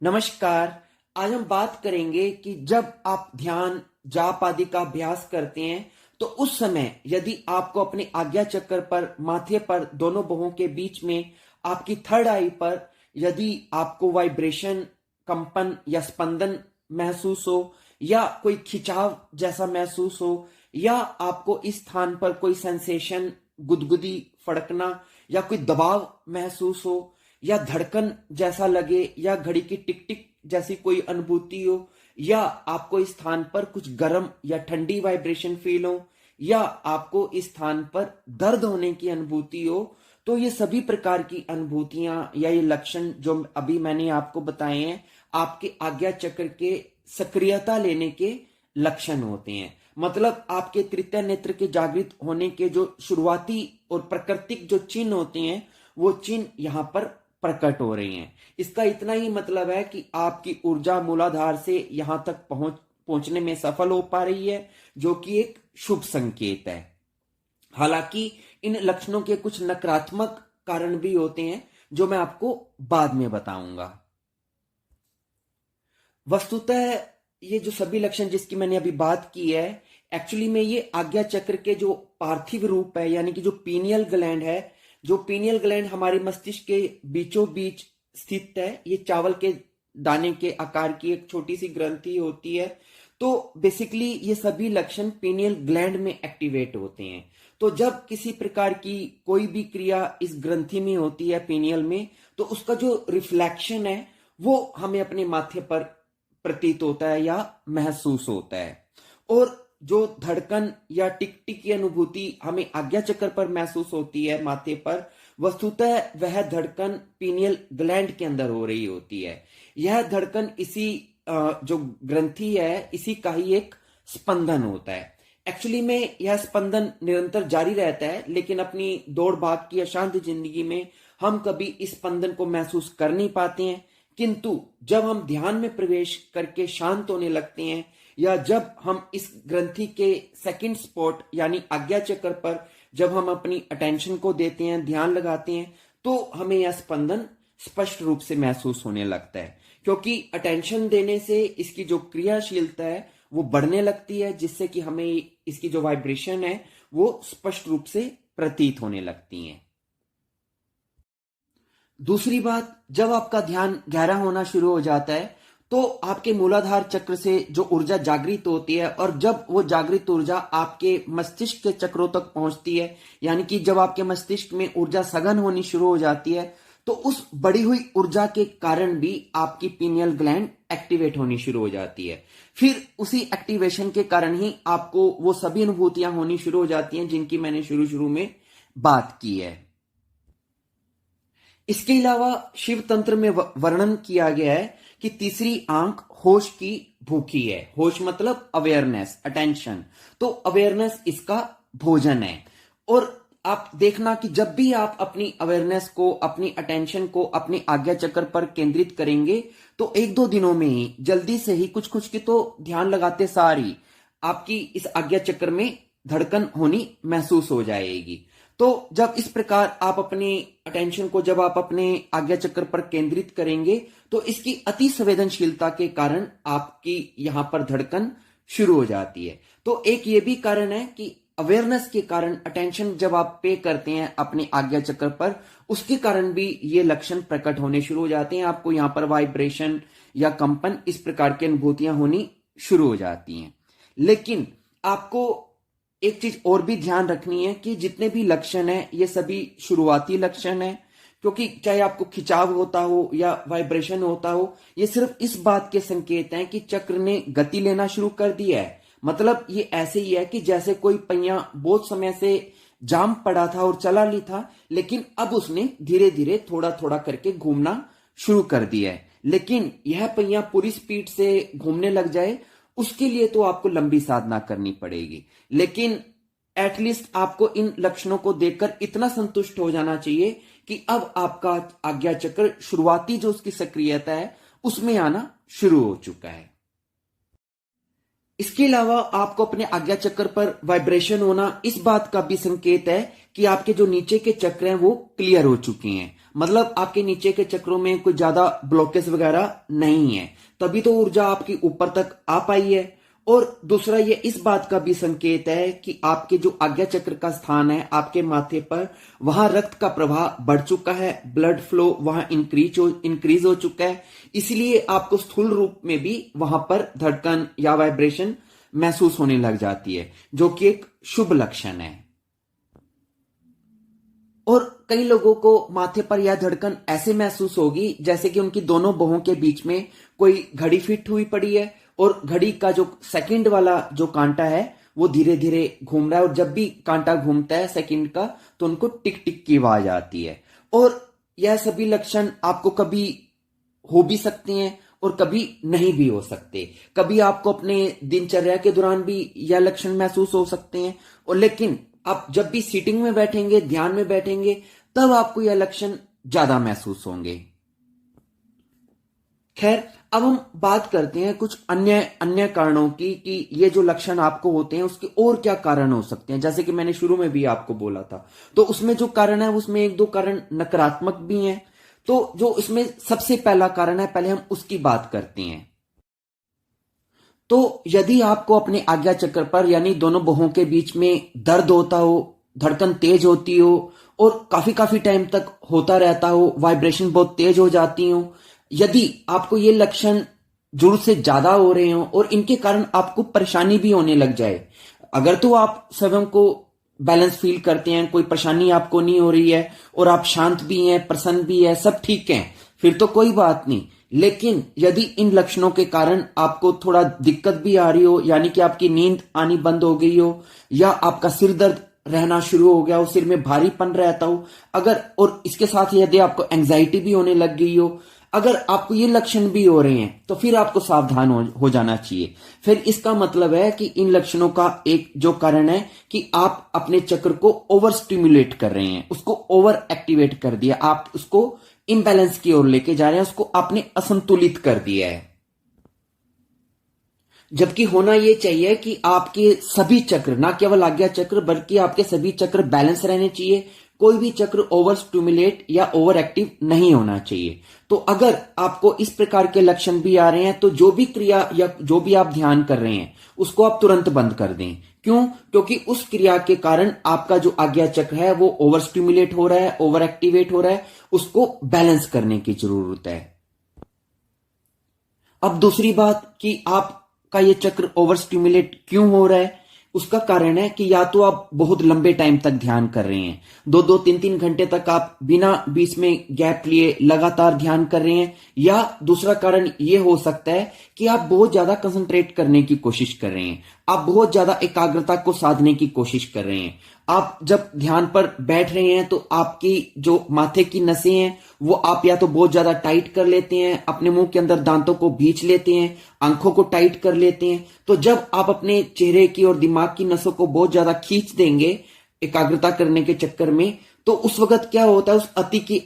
नमस्कार। आज हम बात करेंगे कि जब आप ध्यान जाप आदि का अभ्यास करते हैं तो उस समय यदि आपको अपने आज्ञा चक्र पर माथे पर दोनों भुवों के बीच में आपकी थर्ड आई पर यदि आपको वाइब्रेशन कंपन या स्पंदन महसूस हो या कोई खिंचाव जैसा महसूस हो या आपको इस स्थान पर कोई सेंसेशन गुदगुदी फड़कना या कोई दबाव महसूस हो या धड़कन जैसा लगे या घड़ी की टिक टिक जैसी कोई अनुभूति हो या आपको इस स्थान पर कुछ गर्म या ठंडी वाइब्रेशन फील हो या आपको इस स्थान पर दर्द होने की अनुभूति हो, तो ये सभी प्रकार की अनुभूतियां या ये लक्षण जो अभी मैंने आपको बताए हैं आपके आज्ञा चक्र के सक्रियता लेने के लक्षण होते हैं। मतलब आपके तृतीय नेत्र के जागृत होने के जो शुरुआती और प्राकृतिक जो चिन्ह होते हैं वो चिन्ह यहाँ पर प्रकट हो रही हैं। इसका इतना ही मतलब है कि आपकी ऊर्जा मूलाधार से यहां तक पहुंचने में सफल हो पा रही है, जो कि एक शुभ संकेत है। हालांकि इन लक्षणों के कुछ नकारात्मक कारण भी होते हैं जो मैं आपको बाद में बताऊंगा। वस्तुतः ये जो सभी लक्षण जिसकी मैंने अभी बात की है, एक्चुअली में ये आज्ञा चक्र के जो पार्थिव रूप है, यानी कि जो पीनियल ग्लैंड है, जो पीनियल ग्लैंड हमारे मस्तिष्क के बीचों बीच स्थित है। ये चावल के दाने के आकार की एक छोटी सी ग्रंथि होती है। तो बेसिकली ये सभी लक्षण पीनियल ग्लैंड में एक्टिवेट होते हैं। तो जब किसी प्रकार की कोई भी क्रिया इस ग्रंथि में होती है पीनियल में, तो उसका जो रिफ्लेक्शन है वो हमें अपने माथे पर प्रतीत होता है या महसूस होता है। और जो धड़कन या टिक टिक की अनुभूति हमें आज्ञा चक्र पर महसूस होती है माथे पर, वस्तुतः वह धड़कन पीनियल ग्लैंड के अंदर हो रही होती है। यह धड़कन इसी जो ग्रंथि है इसी का ही एक स्पंदन होता है। एक्चुअली में यह स्पंदन निरंतर जारी रहता है, लेकिन अपनी दौड़ भाग की अशांत जिंदगी में हम कभी इस स्पंदन को महसूस कर नहीं पाते हैं। किंतु जब हम ध्यान में प्रवेश करके शांत होने लगते हैं या जब हम इस ग्रंथि के सेकंड स्पॉट यानी आज्ञा चक्र पर जब हम अपनी अटेंशन को देते हैं, ध्यान लगाते हैं, तो हमें यह स्पंदन स्पष्ट रूप से महसूस होने लगता है। क्योंकि अटेंशन देने से इसकी जो क्रियाशीलता है वो बढ़ने लगती है, जिससे कि हमें इसकी जो वाइब्रेशन है वो स्पष्ट रूप से प्रतीत होने लगती है। दूसरी बात, जब आपका ध्यान गहरा होना शुरू हो जाता है तो आपके मूलाधार चक्र से जो ऊर्जा जागृत होती है, और जब वो जागृत ऊर्जा आपके मस्तिष्क के चक्रों तक पहुंचती है, यानी कि जब आपके मस्तिष्क में ऊर्जा सघन होनी शुरू हो जाती है, तो उस बढ़ी हुई ऊर्जा के कारण भी आपकी पीनियल ग्लैंड एक्टिवेट होनी शुरू हो जाती है। फिर उसी एक्टिवेशन के कारण ही आपको वो सभी अनुभूतियां होनी शुरू हो जाती हैं जिनकी मैंने शुरू में बात की है। इसके अलावा शिव तंत्र में वर्णन किया गया है कि तीसरी आंख होश की भूखी है। होश मतलब अवेयरनेस, अटेंशन। तो अवेयरनेस इसका भोजन है। और आप देखना कि जब भी आप अपनी अवेयरनेस को, अपनी अटेंशन को अपनी आज्ञा चक्र पर केंद्रित करेंगे तो एक दो दिनों में ही जल्दी से ही कुछ की तो ध्यान लगाते सार ही आपकी इस आज्ञा चक्र में धड़कन होनी महसूस हो जाएगी। तो जब इस प्रकार आप अपनी अटेंशन को जब आप अपने आज्ञा चक्र पर केंद्रित करेंगे तो इसकी अति संवेदनशीलता के कारण आपकी यहां पर धड़कन शुरू हो जाती है। तो एक ये भी कारण है कि अवेयरनेस के कारण अटेंशन जब आप पे करते हैं अपने आज्ञा चक्र पर, उसके कारण भी ये लक्षण प्रकट होने शुरू हो जाते हैं। आपको यहां पर वाइब्रेशन या कंपन इस प्रकार की अनुभूतियां होनी शुरू हो जाती हैं। लेकिन आपको एक चीज और भी ध्यान रखनी है कि जितने भी लक्षण हैं ये सभी शुरुआती लक्षण हैं, क्योंकि चाहे आपको खिंचाव होता हो या वाइब्रेशन होता हो, ये सिर्फ इस बात के संकेत हैं कि चक्र ने गति लेना शुरू कर दिया है। मतलब ये ऐसे ही है कि जैसे कोई पहिया बहुत समय से जाम पड़ा था और चला नहीं था, लेकिन अब उसने धीरे धीरे थोड़ा थोड़ा करके घूमना शुरू कर दिया है। लेकिन यह पहिया पूरी स्पीड से घूमने लग जाए उसके लिए तो आपको लंबी साधना करनी पड़ेगी। लेकिन एटलीस्ट आपको इन लक्षणों को देखकर इतना संतुष्ट हो जाना चाहिए कि अब आपका आज्ञा चक्र शुरुआती जो उसकी सक्रियता है उसमें आना शुरू हो चुका है। इसके अलावा आपको अपने आज्ञा चक्र पर वाइब्रेशन होना इस बात का भी संकेत है कि आपके जो नीचे के चक्र हैं वो क्लियर हो चुके हैं। मतलब आपके नीचे के चक्रों में कोई ज्यादा ब्लॉकेज वगैरह नहीं है, तभी तो ऊर्जा आपकी ऊपर तक आ पाई है। और दूसरा ये इस बात का भी संकेत है कि आपके जो आज्ञा चक्र का स्थान है आपके माथे पर, वहां रक्त का प्रवाह बढ़ चुका है, ब्लड फ्लो वहां इंक्रीज हो चुका है, इसलिए आपको स्थूल रूप में भी वहां पर धड़कन या वाइब्रेशन महसूस होने लग जाती है, जो कि एक शुभ लक्षण है। और कई लोगों को माथे पर यह धड़कन ऐसे महसूस होगी जैसे कि उनकी दोनों बाहों के बीच में कोई घड़ी फिट हुई पड़ी है, और घड़ी का जो सेकंड वाला जो कांटा है वो धीरे धीरे घूम रहा है, और जब भी कांटा घूमता है सेकंड का तो उनको टिक टिक की आवाज आती है। और यह सभी लक्षण आपको कभी हो भी सकते हैं और कभी नहीं भी हो सकते। कभी आपको अपने दिनचर्या के दौरान भी यह लक्षण महसूस हो सकते हैं, और लेकिन आप जब भी सीटिंग में बैठेंगे, ध्यान में बैठेंगे, तब आपको यह लक्षण ज्यादा महसूस होंगे। खैर, अब हम बात करते हैं कुछ अन्य अन्य कारणों की कि ये जो लक्षण आपको होते हैं उसके और क्या कारण हो सकते हैं। जैसे कि मैंने शुरू में भी आपको बोला था, तो उसमें जो कारण है उसमें एक दो कारण नकारात्मक भी हैं। तो जो इसमें सबसे पहला कारण है, पहले हम उसकी बात करते हैं। तो यदि आपको अपने आज्ञा चक्र पर यानी दोनों बाहों के बीच में दर्द होता हो, धड़कन तेज होती हो और काफी काफी टाइम तक होता रहता हो, वाइब्रेशन बहुत तेज हो जाती हो, यदि आपको ये लक्षण जरूरत से ज्यादा हो रहे हो और इनके कारण आपको परेशानी भी होने लग जाए, अगर तो आप स्वयं को बैलेंस फील करते हैं, कोई परेशानी आपको नहीं हो रही है और आप शांत भी हैं, प्रसन्न भी है, सब ठीक है, फिर तो कोई बात नहीं। लेकिन यदि इन लक्षणों के कारण आपको थोड़ा दिक्कत भी आ रही हो, यानी कि आपकी नींद आनी बंद हो गई हो, या आपका सिर दर्द रहना शुरू हो गया हो, सिर में भारीपन रहता हो, अगर और इसके साथ यदि आपको एंजाइटी भी होने लग गई हो, अगर आपको ये लक्षण भी हो रहे हैं, तो फिर आपको सावधान हो जाना चाहिए। फिर इसका मतलब है कि इन लक्षणों का एक जो कारण है कि आप अपने चक्र को ओवर स्टिमुलेट कर रहे हैं, उसको ओवर एक्टिवेट कर दिया, आप उसको इम्बैलेंस की ओर लेके जा रहे हैं, उसको आपने असंतुलित कर दिया है। जबकि होना यह चाहिए कि आपके सभी चक्र, ना केवल आज्ञा चक्र बल्कि आपके सभी चक्र बैलेंस रहने चाहिए, कोई भी चक्र ओवर स्टिमुलेट या ओवर एक्टिव नहीं होना चाहिए। तो अगर आपको इस प्रकार के लक्षण भी आ रहे हैं तो जो भी क्रिया या जो भी आप ध्यान कर रहे हैं उसको आप तुरंत बंद कर दें। क्यों? क्योंकि उस क्रिया के कारण आपका जो आज्ञा चक्र है वो ओवर स्टिमुलेट हो रहा है, ओवर एक्टिवेट हो रहा है, उसको बैलेंस करने की जरूरत है। अब दूसरी बात कि आपका ये चक्र ओवर स्टिमुलेट क्यों हो रहा है, उसका कारण है कि या तो आप बहुत लंबे टाइम तक ध्यान कर रहे हैं, 2-2, 3-3 घंटे तक आप बिना बीच में गैप लिए लगातार ध्यान कर रहे हैं, या दूसरा कारण यह हो सकता है कि आप बहुत ज्यादा कंसंट्रेट करने की कोशिश कर रहे हैं, आप बहुत ज्यादा एकाग्रता को साधने की कोशिश कर रहे हैं। आप जब ध्यान पर बैठ रहे हैं तो आपकी जो माथे की नसें हैं वो आप या तो बहुत ज्यादा टाइट कर लेते हैं, अपने मुंह के अंदर दांतों को भींच लेते हैं, आंखों को टाइट कर लेते हैं। तो जब आप अपने चेहरे की और दिमाग की नसों को बहुत ज्यादा खींच देंगे एकाग्रता करने के चक्कर में, तो उस वक्त क्या होता है, उस अति की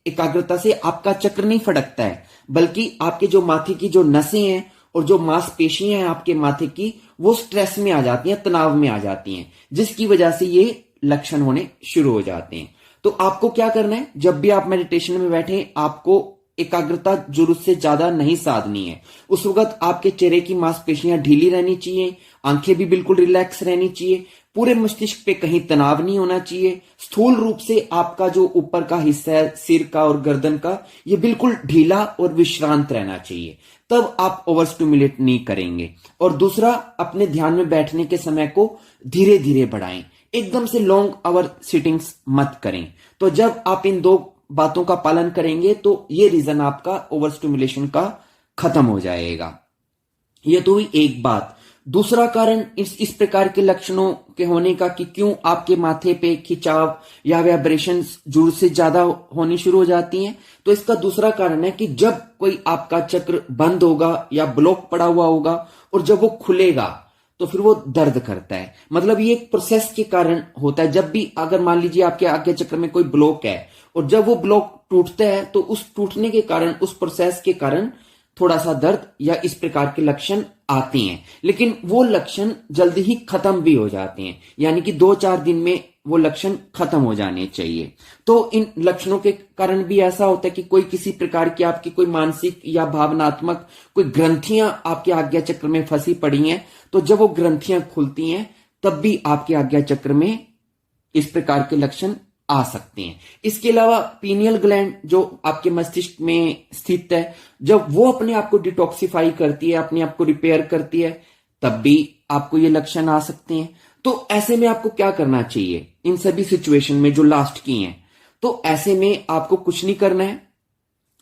एकाग्रता से आपका चक्र नहीं फटकता है, बल्कि आपके जो माथे की जो नसें हैं और जो मांसपेशियां हैं आपके माथे की, वो स्ट्रेस में आ जाती हैं, तनाव में आ जाती हैं, जिसकी वजह से ये लक्षण होने शुरू हो जाते हैं। तो आपको क्या करना है, जब भी आप मेडिटेशन में बैठे आपको एकाग्रता जरूरत से ज्यादा नहीं साधनी है। उस वक्त आपके चेहरे की मांसपेशियां ढीली रहनी चाहिए, आंखें भी बिल्कुल रिलैक्स रहनी चाहिए, पूरे मस्तिष्क पे कहीं तनाव नहीं होना चाहिए। स्थूल रूप से आपका जो ऊपर का हिस्सा है सिर का और गर्दन का, ये बिल्कुल ढीला और विश्रांत रहना चाहिए, तब आप ओवर स्टिमुलेट नहीं करेंगे। और दूसरा, अपने ध्यान में बैठने के समय को धीरे धीरे बढ़ाएं, एकदम से लॉन्ग आवर सिटिंग्स मत करें। तो जब आप इन दो बातों का पालन करेंगे तो ये रीजन आपका ओवर स्टिमुलेशन का खत्म हो जाएगा। ये तो हुई एक बात। दूसरा कारण इस प्रकार के लक्षणों के होने का कि क्यों आपके माथे पे खिंचाव या वाइब्रेशन जरूरत से ज्यादा होनी शुरू हो जाती हैं, तो इसका दूसरा कारण है कि जब कोई आपका चक्र बंद होगा या ब्लॉक पड़ा हुआ होगा और जब वो खुलेगा तो फिर वो दर्द करता है। मतलब ये एक प्रोसेस के कारण होता है। जब भी अगर मान लीजिए आपके आज्ञा चक्र में कोई ब्लॉक है और जब वो ब्लॉक टूटता है तो उस टूटने के कारण, उस प्रोसेस के कारण थोड़ा सा दर्द या इस प्रकार के लक्षण आते हैं, लेकिन वो लक्षण जल्दी ही खत्म भी हो जाते हैं, यानी कि 2-4 दिन में वो लक्षण खत्म हो जाने चाहिए। तो इन लक्षणों के कारण भी ऐसा होता है कि कोई किसी प्रकार की आपकी कोई मानसिक या भावनात्मक कोई ग्रंथियां आपके आज्ञा चक्र में फंसी पड़ी हैं, तो जब वो ग्रंथियां खुलती हैं तब भी आपके आज्ञा चक्र में इस प्रकार के लक्षण आ सकते हैं। इसके अलावा पीनियल ग्लैंड जो आपके मस्तिष्क में स्थित है, जब वो अपने आप को डिटॉक्सिफाई करती है, अपने आप को रिपेयर करती है, तब भी आपको ये लक्षण आ सकते हैं। तो ऐसे में आपको क्या करना चाहिए इन सभी सिचुएशन में जो लास्ट की हैं? तो ऐसे में आपको कुछ नहीं करना है,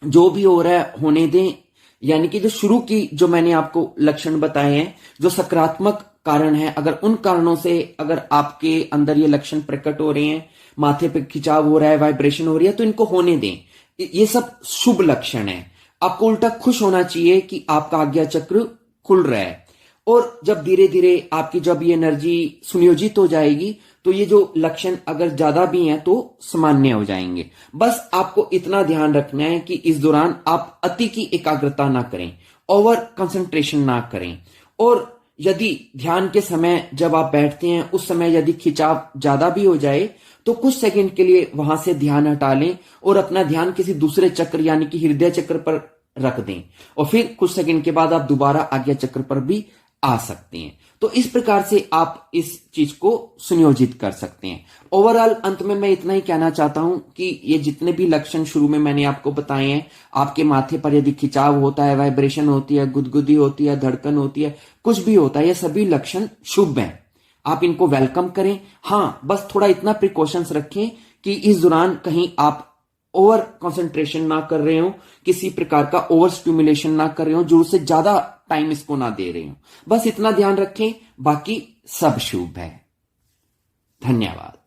जो भी हो रहा है होने दें। यानी कि जो शुरू की जो मैंने आपको लक्षण बताए हैं, जो सकारात्मक कारण है, अगर उन कारणों से अगर आपके अंदर ये लक्षण प्रकट हो रहे हैं, माथे पे खिंचाव हो रहा है, वाइब्रेशन हो रही है, तो इनको होने दें। ये सब शुभ लक्षण है। आपको उल्टा खुश होना चाहिए कि आपका आज्ञा चक्र खुल रहा है। और जब धीरे धीरे आपकी जब ये एनर्जी सुनियोजित हो जाएगी, तो ये जो लक्षण अगर ज्यादा भी हैं तो सामान्य हो जाएंगे। बस आपको इतना ध्यान रखना है कि इस दौरान आप अति की एकाग्रता ना करें, ओवर कंसंट्रेशन ना करें। और यदि ध्यान के समय जब आप बैठते हैं उस समय यदि खिंचाव ज्यादा भी हो जाए, तो कुछ सेकंड के लिए वहां से ध्यान हटा लें और अपना ध्यान किसी दूसरे चक्र यानी कि हृदय चक्र पर रख दें, और फिर कुछ सेकंड के बाद आप दोबारा आज्ञा चक्र पर भी आ सकते हैं। तो इस प्रकार से आप इस चीज को सुनियोजित कर सकते हैं। ओवरऑल अंत में मैं इतना ही कहना चाहता हूं कि ये जितने भी लक्षण शुरू में मैंने आपको बताए हैं, आपके माथे पर यदि खिंचाव होता है, वाइब्रेशन होती है, गुदगुदी होती है, धड़कन होती है, कुछ भी होता है, ये सभी लक्षण शुभ हैं। आप इनको वेलकम करें। हाँ, बस थोड़ा इतना प्रिकॉशंस रखें कि इस दौरान कहीं आप ओवर कंसंट्रेशन ना कर रहे हो, किसी प्रकार का ओवर स्टिमुलेशन ना कर रहे हो, जरूरत से ज्यादा टाइम इसको ना दे रहे हो। बस इतना ध्यान रखें, बाकी सब शुभ है। धन्यवाद।